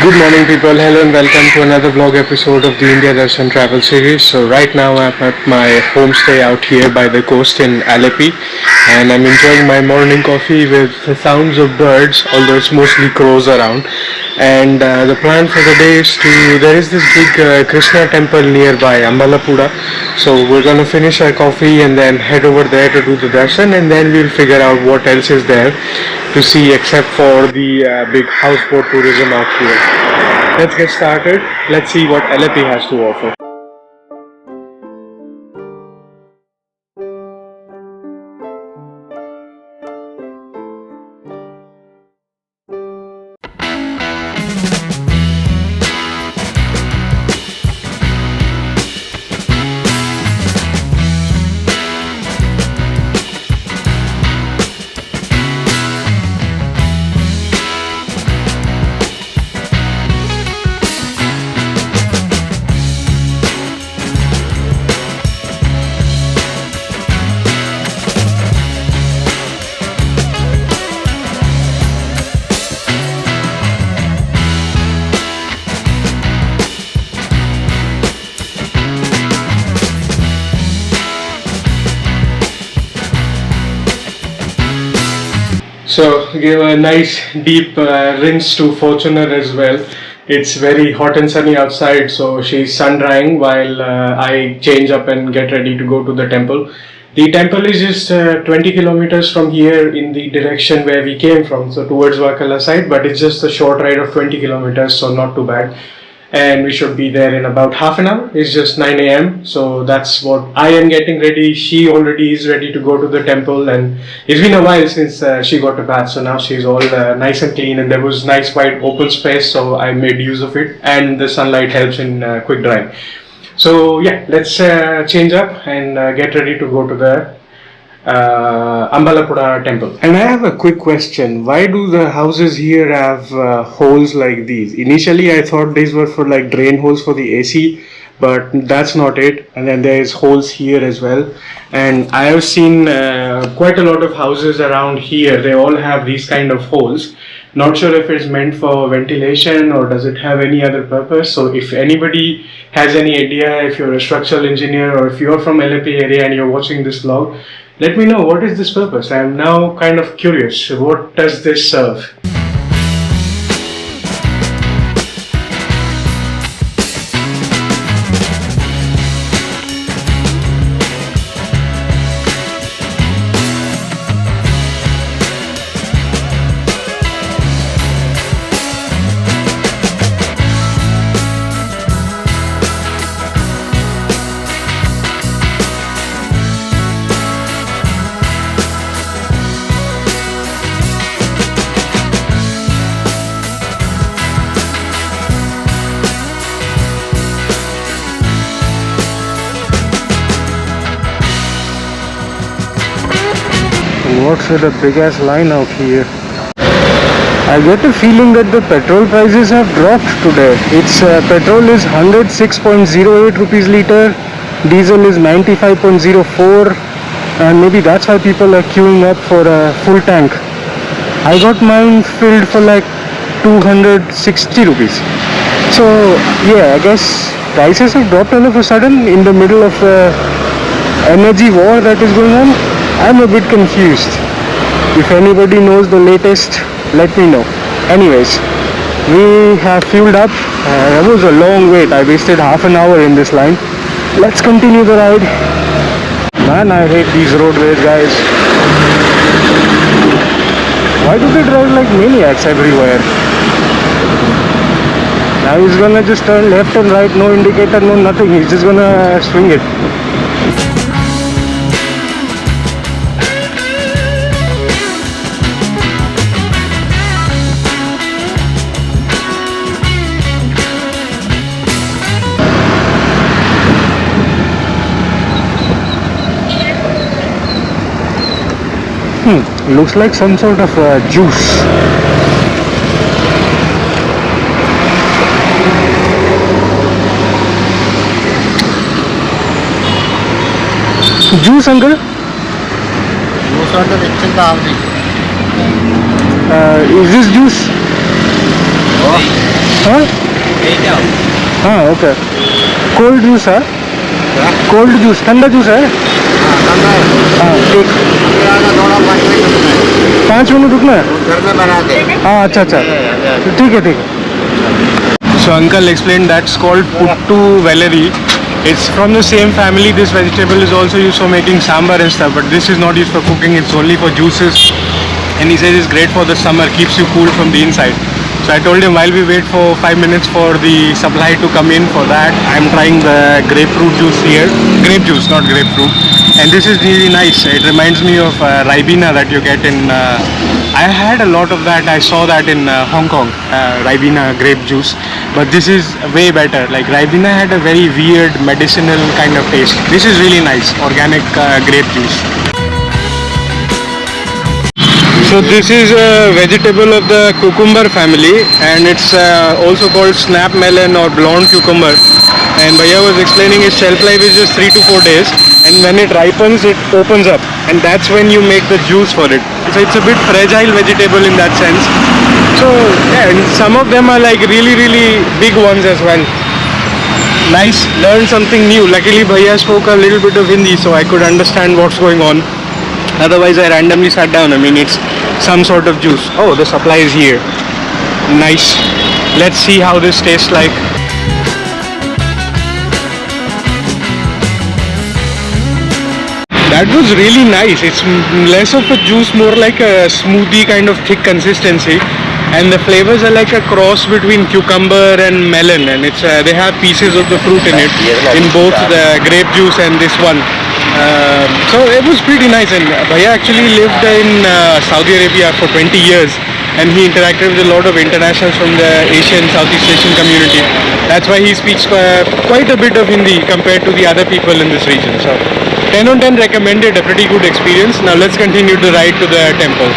Good morning, people. Hello and welcome to another vlog episode of the India Darshan travel series. So right now I'm at my homestay out here by the coast in Alleppey, and I'm enjoying my morning coffee with the sounds of birds, although it's mostly crows around. And the plan for the day is there is this big Krishna temple nearby, Ambalappuzha. So we're gonna finish our coffee and then head over there to do the darshan, and then we'll figure out what else is there to see except for the big houseboat tourism out here. Let's get started. Let's see what Alleppey has to offer. So give a nice deep rinse to Fortuner as well. It's very hot and sunny outside, so she's sun drying while I change up and get ready to go to the temple. The temple is just 20 kilometers from here in the direction where we came from, so towards Vakala side, but it's just a short ride of 20 kilometers, so not too bad. And we should be there in about half an hour. It's just 9 a.m. So that's what I am getting ready. She already is ready to go to the temple, and it's been a while since she got a bath, so now she's all nice and clean, and there was nice wide open space, so I made use of it, and the sunlight helps in quick drying. So yeah, let's change up and get ready to go to the Ambalappuzha temple. And I have a quick question. Why do the houses here have holes like these? Initially I thought these were for like drain holes for the AC, but that's not it. And then there's holes here as well. And I have seen quite a lot of houses around here. They all have these kind of holes. Not sure if it's meant for ventilation or does it have any other purpose. So if anybody has any idea, if you're a structural engineer or if you're from Alleppey area and you're watching this vlog, let me know what is this purpose. I am now kind of curious. What does this serve? What's with the big ass line out here? I get a feeling that the petrol prices have dropped today. It's petrol is 106.08 rupees liter, diesel is 95.04, and maybe that's why people are queuing up for a full tank. I got mine filled for like 260 rupees. So yeah, I guess prices have dropped all of a sudden in the middle of energy war that is going on. I'm a bit confused. If anybody knows the latest, let me know. Anyways, we have fueled up. That was a long wait. I wasted half an hour in this line. Let's continue the ride. Man, I hate these roadways, guys. Why do they drive like maniacs everywhere? Now he's gonna just turn left and right, no indicator, no nothing. He's just gonna swing it. Looks like some sort of juice. Juice, uncle? Juice on the kitchen housing. Is this juice? Oh. हाँ हाँ okay cold juice है cold juice ठंडा juice है हाँ ठीक 5 minute रुकना है घर में बनाते हाँ अच्छा अच्छा ठीक है So uncle explained that's called Pottuvellari. It's from the same family. This vegetable is also used for making sambar and stuff, but this is not used for cooking. It's only for juices. And he says it's great for the summer, keeps you cool from the inside. So I told him while we wait for 5 minutes for the supply to come in, for that I'm trying the grapefruit juice here. Grape juice, not grapefruit. And this is really nice. It reminds me of Ribena that you get in I had a lot of that. I saw that in Hong Kong, Ribena grape juice, but this is way better. Like Ribena had a very weird medicinal kind of taste. This is really nice, organic grape juice. So this is a vegetable of the cucumber family, and it's also called snap melon or blonde cucumber. And Bhaiya was explaining its shelf life is just 3 to 4 days, and when it ripens it opens up, and that's when you make the juice for it. So it's a bit fragile vegetable in that sense. So yeah, and some of them are like really big ones as well. Nice, learned something new. Luckily Bhaiya spoke a little bit of Hindi, so I could understand what's going on. Otherwise I randomly sat down. I mean, it's some sort of juice. Oh, the supply is here. Nice. Let's see how this tastes like. That was really nice. It's less of a juice, more like a smoothie kind of thick consistency, and the flavors are like a cross between cucumber and melon, and it's they have pieces of the fruit in it, in both the grape juice and this one. So it was pretty nice. And Bhaiya actually lived in Saudi Arabia for 20 years, and he interacted with a lot of internationals from the Asian, Southeast Asian community. That's why he speaks quite a bit of Hindi compared to the other people in this region. So 10 on 10 recommended, a pretty good experience. Now let's continue the ride to the temple.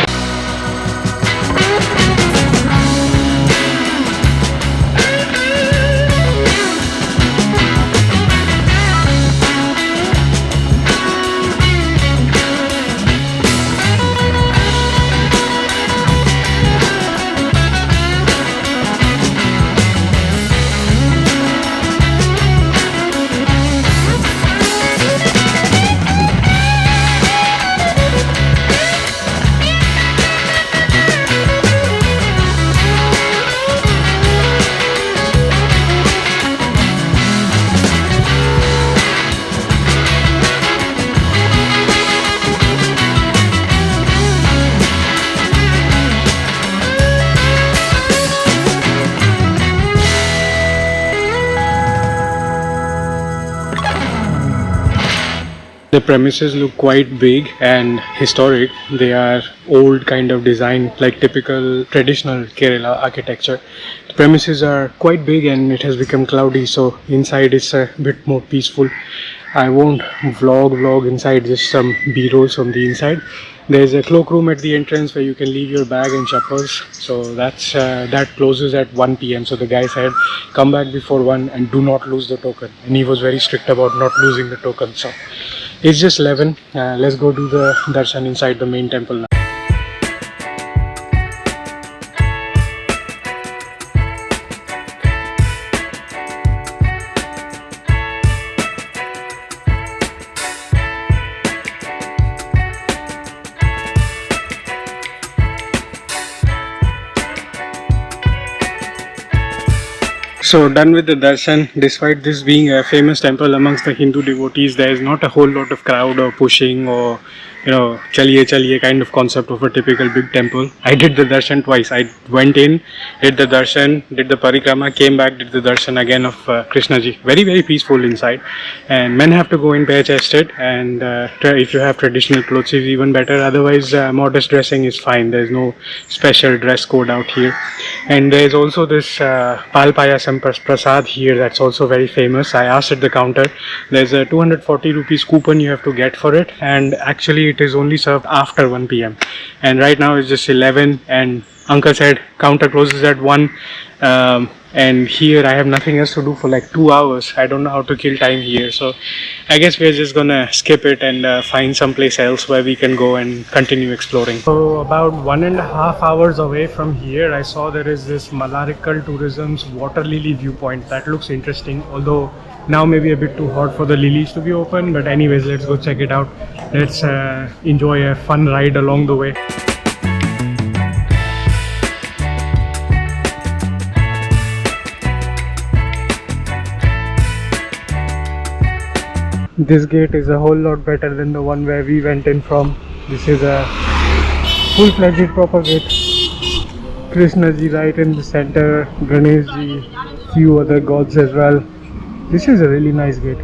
The premises look quite big and historic. They are old kind of design, like typical traditional Kerala architecture. The premises are quite big and it has become cloudy, so inside it's a bit more peaceful. I won't vlog inside, just some b-rolls from the inside. There's a cloakroom at the entrance where you can leave your bag and chappals. So that closes at 1 PM. So the guy said, come back before 1 and do not lose the token. And he was very strict about not losing the token. So it's just 11. Let's go do the darshan inside the main temple now. So done with the darshan. Despite this being a famous temple amongst the Hindu devotees, there is not a whole lot of crowd or pushing or chaliye kind of concept of a typical big temple. I did the darshan twice. I went in, did the darshan, did the parikrama, came back, did the darshan again of Krishna ji. Very, very peaceful inside. And men have to go in bare chested, and if you have traditional clothes is even better. Otherwise modest dressing is fine. There's no special dress code out here. And there's also this Palpayasam prasad here that's also very famous. I asked at the counter. There's a 240 rupees coupon you have to get for it, and actually it is only served after 1 PM. And right now it's just 11, and uncle said counter closes at 1. and here I have nothing else to do for like 2 hours. I don't know how to kill time here, so I guess we're just gonna skip it and find someplace else where we can go and continue exploring. So about 1.5 hours away from here, I saw there is this Malarikkal Tourism's Water Lily viewpoint. That looks interesting, although now maybe a bit too hot for the lilies to be open, but anyways, let's go check it out. Let's enjoy a fun ride along the way. This gate is a whole lot better than the one where we went in from. This is a full-fledged proper gate. Krishna ji right in the center, Ganesh ji, few other gods as well. This is a really nice gate.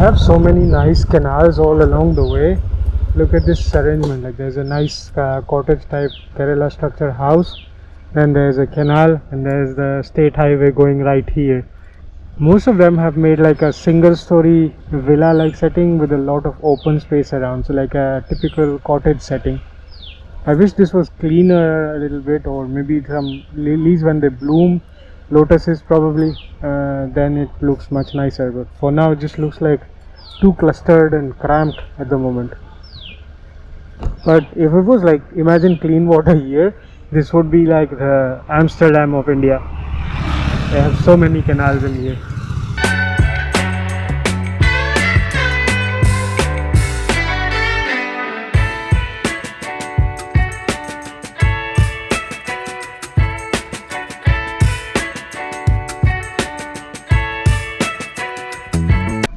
Have so many nice canals all along the way. Look at this arrangement, like there's a nice cottage type Kerala structure house, then there's a canal, and there's the state highway going right here. Most of them have made like a single story villa like setting with a lot of open space around, so like a typical cottage setting. I wish this was cleaner a little bit, or maybe some lilies when they bloom, lotuses probably, then it looks much nicer, but for now it just looks like too clustered and cramped at the moment. But if it was like, imagine clean water here, this would be like the Amsterdam of India. They have so many canals in here.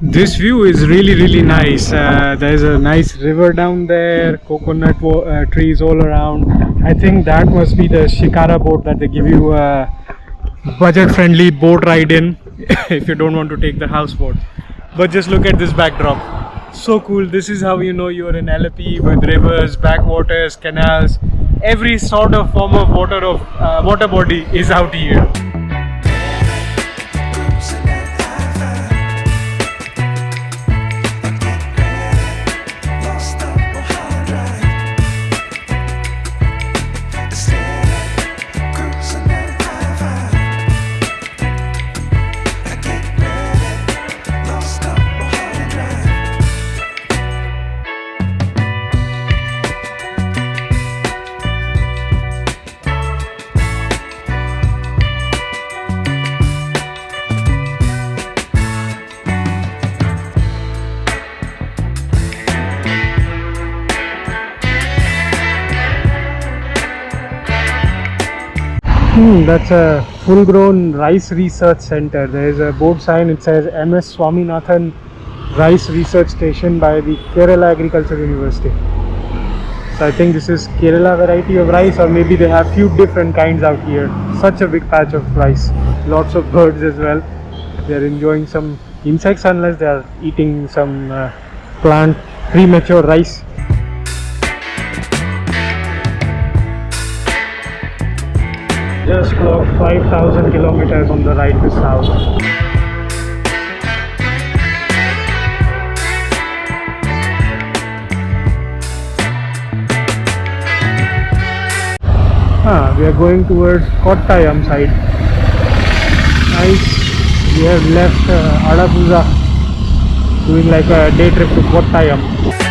This view is really nice. There's a nice river down there, coconut trees all around. I think that must be the shikara boat that they give you a budget friendly boat ride in if you don't want to take the houseboat. But just look at this backdrop, so cool. This is how you know you're in Alleppey, with rivers, backwaters, canals. Every sort of form of water body is out here. That's a full-grown rice research center. There is a board sign. It says MS Swaminathan Rice Research Station by the Kerala Agriculture University. So I think this is Kerala variety of rice, or maybe they have few different kinds out here. Such a big patch of rice. Lots of birds as well. They are enjoying some insects unless they are eating some plant premature rice. Just clocked 5,000 kilometers on the ride to south. We are going towards Kottayam side. Nice. We have left Alappuzha, doing like a day trip to Pottuvellari.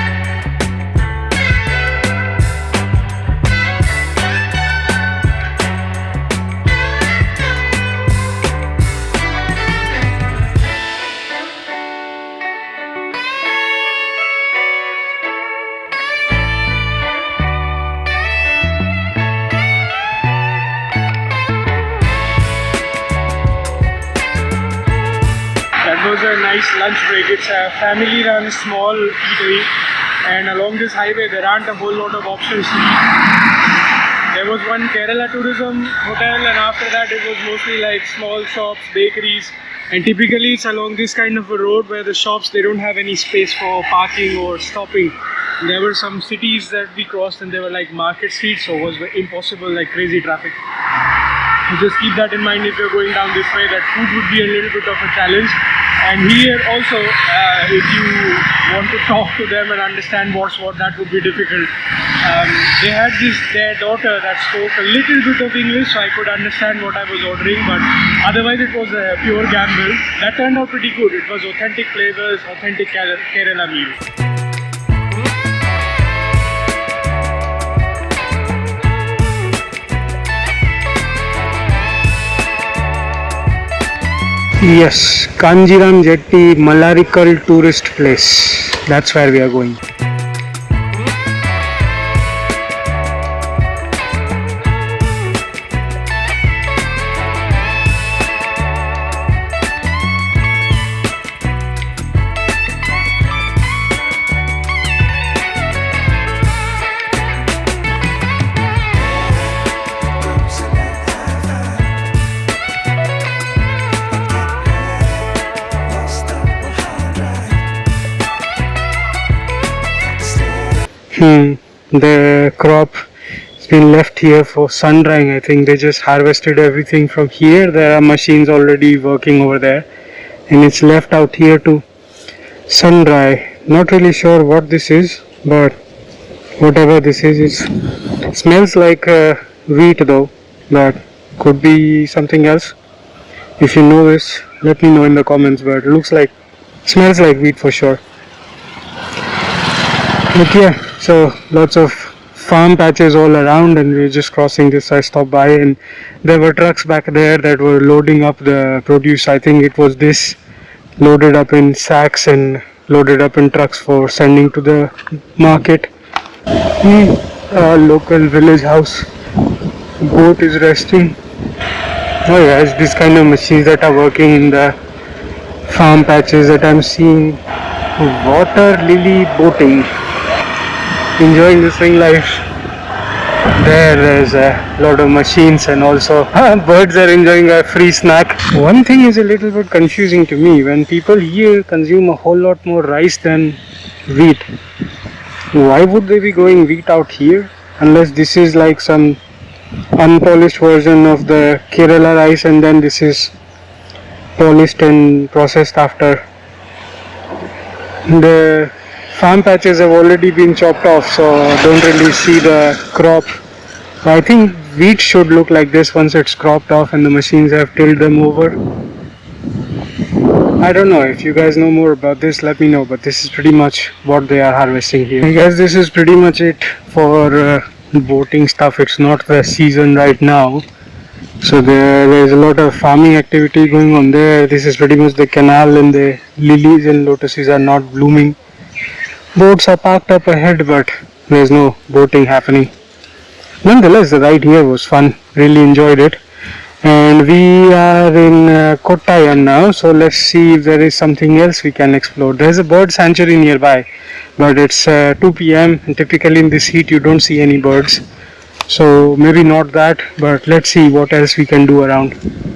nice lunch break. It's a family-run small eatery, and along this highway there aren't a whole lot of options to eat. There was one Kerala tourism hotel, and after that it was mostly like small shops, bakeries, and typically it's along this kind of a road where the shops, they don't have any space for parking or stopping. There were some cities that we crossed and they were like market streets, so it was impossible, like crazy traffic. So just keep that in mind if you're going down this way, that food would be a little bit of a challenge. And here also, if you want to talk to them and understand what's what, that would be difficult. They had their daughter that spoke a little bit of English, so I could understand what I was ordering, but otherwise it was a pure gamble. That turned out pretty good. It was authentic flavors, authentic Kerala meal. Yes, Kanjiram Jetty Malarikkal tourist place. That's where we are going. The crop has been left here for sun drying. I think they just harvested everything from here. There are machines already working over there, and it's left out here to sun dry. Not really sure what this is, but whatever this is, it smells like wheat though, but could be something else. If you know this, let me know in the comments, but it smells like wheat for sure. But yeah, so lots of farm patches all around, and we're just crossing this. I stopped by and there were trucks back there that were loading up the produce. I think it was this, loaded up in sacks and loaded up in trucks for sending to the market. Local village house. Boat is resting. Oh yeah, it's this kind of machines that are working in the farm patches that I'm seeing. Water lily boating. Enjoying the swing life. There's a lot of machines, and also birds are enjoying a free snack. One thing is a little bit confusing to me. When people here consume a whole lot more rice than wheat, why would they be growing wheat out here? Unless this is like some unpolished version of the Kerala rice, and then this is polished and processed after. The farm patches have already been chopped off, so I don't really see the crop. I think wheat should look like this once it's cropped off and the machines have tilled them over. I don't know, if you guys know more about this, let me know, but this is pretty much what they are harvesting here. I guess this is pretty much it for boating stuff. It's not the season right now, so there's a lot of farming activity going on there. This is pretty much the canal, and the lilies and lotuses are not blooming. Boats are parked up ahead, but there's no boating happening. Nonetheless, the ride here was fun. Really enjoyed it. And we are in Kottayam now, so let's see if there is something else we can explore. There's a bird sanctuary nearby, but it's 2 p.m. and typically in this heat you don't see any birds. So maybe not that, but let's see what else we can do around.